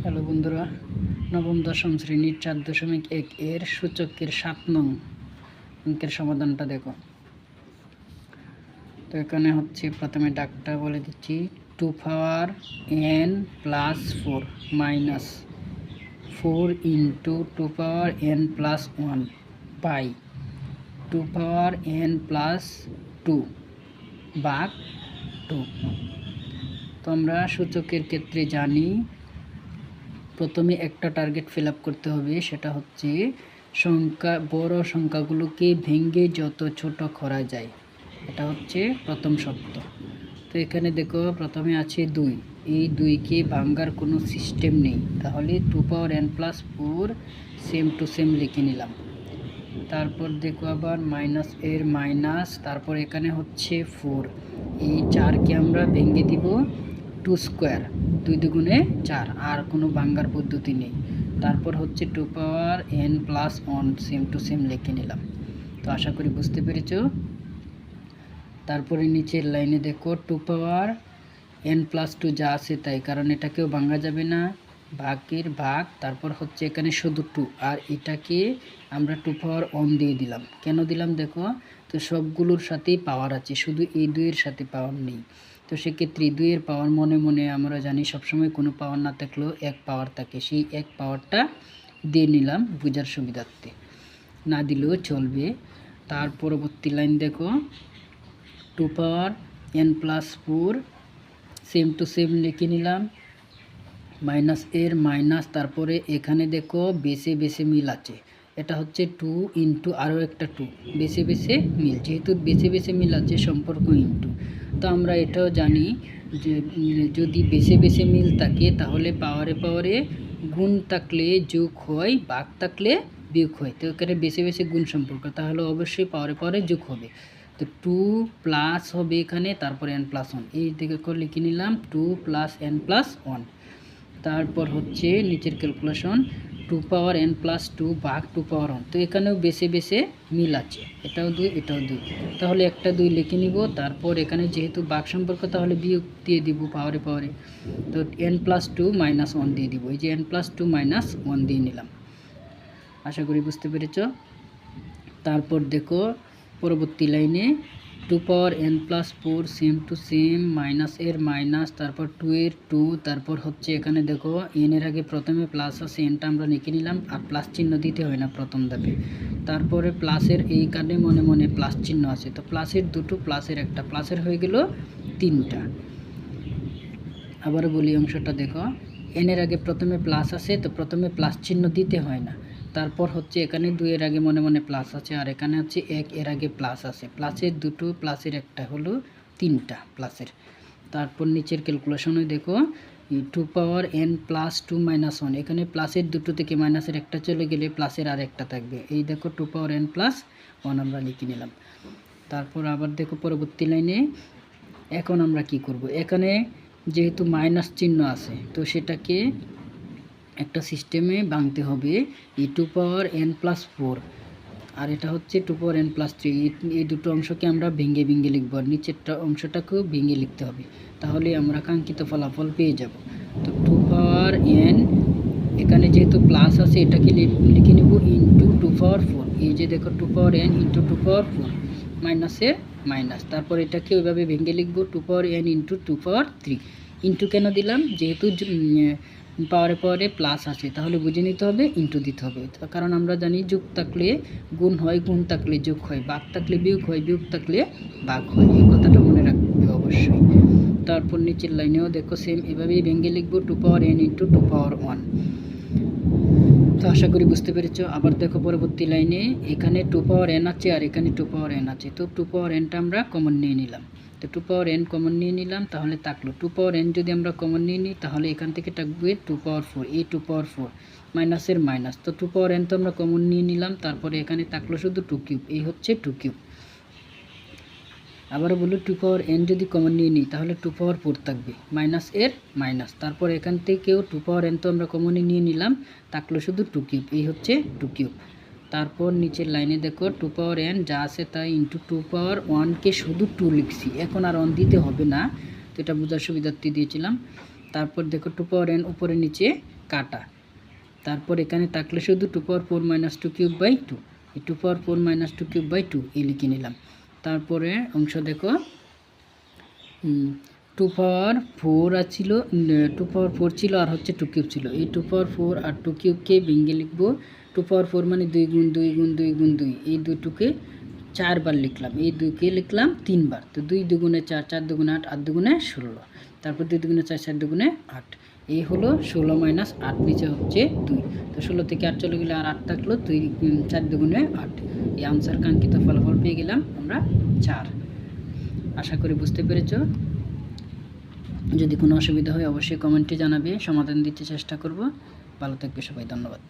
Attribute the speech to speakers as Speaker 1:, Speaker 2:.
Speaker 1: Hello বন্ধুরা, নবম দশম শ্রেণীর 4.1 এর সূচকের 7 নং অঙ্কের সমাধানটা দেখো। তো এখানে হচ্ছে প্রথমে ডাকটা বলে দিচ্ছি, 2 power n plus 4 minus 4 into 2 power n plus 1 by 2 power n plus 2 ভাগ 2। তো আমরা সূচকের ক্ষেত্রে জানি প্রথমে একটা টার্গেট ফিল আপ করতে হবে, সেটা হচ্ছে বড় সংখ্যাগুলোকে ভেঙে যত ছোট করা যায়, এটা হচ্ছে প্রথম শর্ত। তো এখানে দেখো প্রথমে আছে 2, এই 2কে ভাঙার কোনো সিস্টেম নেই, তাহলে 2 power n plus 4 same to same লিখে নিলাম। তারপর দেখো আবার মাইনাস এর মাইনাস, তারপর এখানে হচ্ছে 4, এই 4কে আমরা ভেঙে দিব 2 স্কোয়ার, 2 দুগুণে 4, আর কোনো ভাঙার পদ্ধতি নেই। তারপর হচ্ছে 2 power n plus 1 same to same লিখে নিলাম। তো আশা করি বুঝতে পেরেছ। তারপরে নিচের লাইনে দেখো 2 পাওয়ার n প্লাস 2 যা আছে তাই, কারণ এটাকেও ভাঙা যাবে না, ভাগের ভাগ। তারপর হচ্ছে এখানে শুধু 2, আর এটাকে আমরা 2 পাওয়ার 1 দিয়ে দিলাম। কেন দিলাম দেখো, তো সবগুলোর সাথেই পাওয়ার আছে, শুধু এই 2 এর সাথে পাওয়ার নেই। তো সেক্ষেত্রে 2 এর পাওয়ার মনে মনে আমরা জানি সবসময় কোনো পাওয়ার না থাকলেও এক পাওয়ার থাকে, সেই এক পাওয়ারটা দিয়ে নিলাম বোঝার সুবিধার্থে, না দিলেও চলবে। তার পরবর্তী লাইন দেখো 2 power n plus 4 same to same লিখে নিলাম, মাইনাস এর মাইনাস। তারপরে এখানে দেখো বেসে বেসে মিল আছে, এটা হচ্ছে 2 ইন্টু আরও একটা 2, বেসে বেসে মিল, যেহেতু বেসে বেসে মিল আছে সম্পর্ক ইন্টু। তো আমরা এটাও জানি যে যদি বেসে বেসে মিল থাকে তাহলে পাওয়ারে পাওয়ারে গুণ থাকলে যোগ হয়, ভাগ থাকলে বিয়োগ হয়। তো এখানে বেসে বেসে গুণ সম্পর্ক, তাহলে অবশ্যই পাওয়ারে পাওয়ারে যোগ হবে। তো 2 প্লাস হবে এখানে, তারপর n প্লাস 1, এই দিকে লিখে নিলাম 2 প্লাস n প্লাস 1। তারপর হচ্ছে নিচের ক্যালকুলেশন 2 পাওয়ার n প্লাস 2 ভাগ 2 পাওয়ার 1। তো এখানেও বেসে বেসে মিল আছে, এটাও 2 এটাও 2, তাহলে একটা 2 লিখে নিব। তারপর এখানে যেহেতু ভাগ সম্পর্ক তাহলে বিয়োগ দিয়ে দিব পাওয়ারে পাওয়ারে, তো n প্লাস 2 মাইনাস 1 দিয়ে দিব, এই যে n প্লাস 2 মাইনাস 1 দিয়ে নিলাম। আশা করি বুঝতে পেরেছ। তারপর দেখো পরবর্তী লাইনে 2 power n plus 4 same to same, minus এর মাইনাস, তারপর 2 এর 2, তারপর হচ্ছে এখানে দেখো n এর আগে প্রথমে প্লাস আছে, nটা আমরা লিখে নিলাম, আর প্লাস চিহ্ন দিতে হয় না প্রথম ধাপে। তারপরে প্লাসের এই কার্ডে মনে মনে প্লাস চিহ্ন আছে, তো প্লাসের 2টো, প্লাসের একটা, প্লাসের হয়ে গেল 3টা। আবার বলি অংশটা দেখো, n এর আগে প্রথমে প্লাস আছে, তো প্রথমে প্লাস চিহ্ন দিতে হয় না। তারপর হচ্ছে এখানে 2 এর আগে মনে মনে প্লাস আছে, আর এখানে হচ্ছে 1 এর আগে প্লাস আছে, প্লাসের 2টো, প্লাসের একটা, হলো 3টা প্লাসের। তারপর নিচের ক্যালকুলেশনে দেখো 2 পাওয়ার n প্লাস 2 মাইনাস 1, এখানে প্লাসের 2টো থেকে মাইনাসের একটা চলে গেলে প্লাসের আর একটা থাকবে, এই দেখো 2 পাওয়ার n প্লাস 1 আমরা লিখে নিলাম। তারপর আবার দেখো পরবর্তী লাইনে এখন আমরা কি করব, এখানে যেহেতু মাইনাস চিহ্ন আছে তো সেটাকে একটা সিস্টেমে ভাঙতে হবে। এই 2 পাওয়ার n প্লাস 4 আর এটা হচ্ছে 2 পাওয়ার n প্লাস 3, এই দুটো অংশকে আমরা ভেঙে ভেঙে লিখব, আর নিচেরটা অংশটাকেও ভেঙে লিখতে হবে, তাহলে আমরা কাঙ্ক্ষিত ফলাফল পেয়ে যাব। তো 2 পাওয়ার n, এখানে যেহেতু প্লাস আছে এটাকে লিখে নেব ইন্টু 2 পাওয়ার 4, এই যে দেখো 2 পাওয়ার n ইন্টু 2 পাওয়ার 4, মাইনাসের মাইনাস, তারপর এটাকে ওইভাবে ভেঙে লিখব 2 পাওয়ার n ইন্টু 2 পাওয়ার 3। ইন্টু কেন দিলাম, যেহেতু পাওয়ারে পাওয়ারে প্লাস আছে তাহলে বুঝে নিতে হবে ইন্টু দিতে হবে, কারণ আমরা জানি যোগ থাকলে গুণ হয়, গুণ থাকলে যোগ হয়, ভাগ থাকলে বিয়োগ হয়, বিয়োগ থাকলে ভাগ হয়, এই কথাটা মনে রাখবে অবশ্যই। তারপর নিচের লাইনেও দেখো সেম এভাবেই ভেঙে লিখব 2 পাওয়ার n ইন্টু 2 পাওয়ার 1। তো আশা করি বুঝতে পেরেছ। আবার দেখো পরবর্তী লাইনে এখানে 2 পাওয়ার n আছে আর এখানে 2 পাওয়ার n আছে, তো 2 পাওয়ার nটা আমরা কমন নিয়ে নিলাম। তো 2 পাওয়ার n কমন নিয়ে নিলাম, তাহলে থাকলো 2 পাওয়ার n যদি আমরা কমন নিয়ে নিই তাহলে এখান থেকে থাকবে 2 পাওয়ার 4, এই 2 পাওয়ার 4 মাইনাসের মাইনাস, তো 2 পাওয়ার n তো আমরা কমন নিয়ে নিলাম, তারপরে এখানে থাকলো শুধু 2 কিউব, এই হচ্ছে 2 কিউব। আবারও বলি 2 পাওয়ার n যদি কমন নিয়ে নিই তাহলে 2 পাওয়ার 4 থাকবে, মাইনাস এর মাইনাস, তারপর এখান থেকেও 2 পাওয়ার n তো আমরা কমনই নিয়ে নিলাম, থাকলো শুধু 2 কিউব, এই হচ্ছে 2 কিউব। তারপর নিচের লাইনে দেখো 2 পাওয়ার n যা আছে তাই ইন্টু 2 পাওয়ার 1কে শুধু 2 লিখছি, এখন আর 1 দিতে হবে না, তো এটা বোঝার সুবিধার্থে দিয়েছিলাম। তারপর দেখো 2 পাওয়ার n উপরে নিচে কাটা। তারপর এখানে থাকলে শুধু 2^4 - 2³/2, এই 2^4 - 2³/2 এই লিখে নিলাম। তারপরে অংশ দেখো 2^4 আর ছিল 2^4 ছিল আর হচ্ছে 2³ ছিল। এই 2^4 আর 2³ ভেঙে লিখবো। 2^4 মানে 2 গুণ 2 গুণ 2 গুণ 2, এই 2কে 4 বার লিখলাম, এই 2কে লিখলাম 3 বার। তো 2 দুগুণে 4, 4 দুগুণে 8, 8 দুগুণে 16। তারপর 2 দুগুণে 4, 4 দুগুণে 8। এই হলো 16 - 8, নিচে হচ্ছে 2। তো 16 থেকে 8 চলে গেলে আর 8 থাকলো, 2 4 দুগুণে 8। এই আনসার কাঙ্ক্ষিত ফলাফল পেয়ে গেলাম আমরা 4। আশা করি বুঝতে পেরেছ। যদি কোনো অসুবিধা হয় অবশ্যই কমেন্টে জানাবে, সমাধান দিতে চেষ্টা করব। ভালো থাকবে সবাই, ধন্যবাদ।